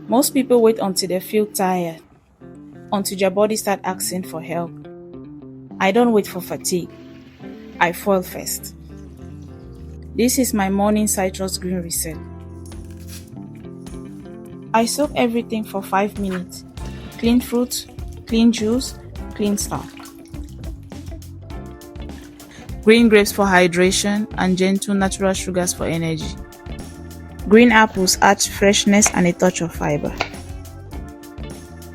Most people wait until they feel tired, until their body start asking for help. I don't wait for fatigue. I fuel first. This is my morning citrus green reset. I soak everything for 5 minutes. Clean fruit, clean juice, clean stuff. Green grapes for hydration and gentle natural sugars for energy. Green apples add freshness and a touch of fiber.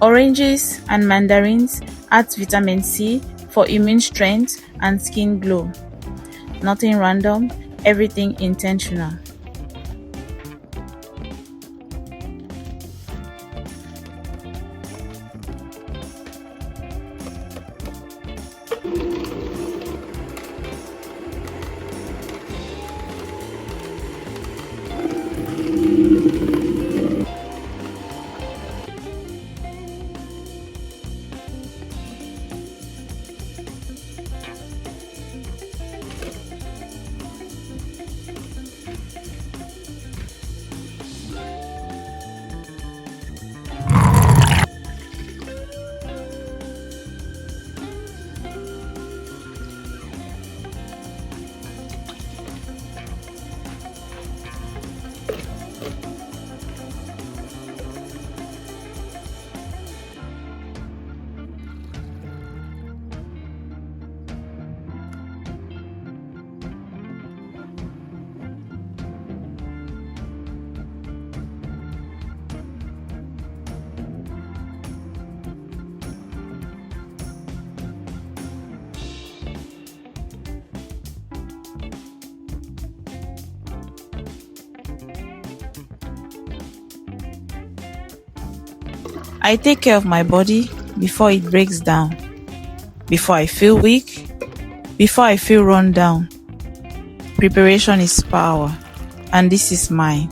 Oranges and mandarins add vitamin C for immune strength and skin glow. Nothing random, everything intentional. I take care of my body before it breaks down, before I feel weak, before I feel run down. Preparation is power, and this is mine.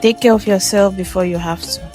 Take care of yourself before you have to.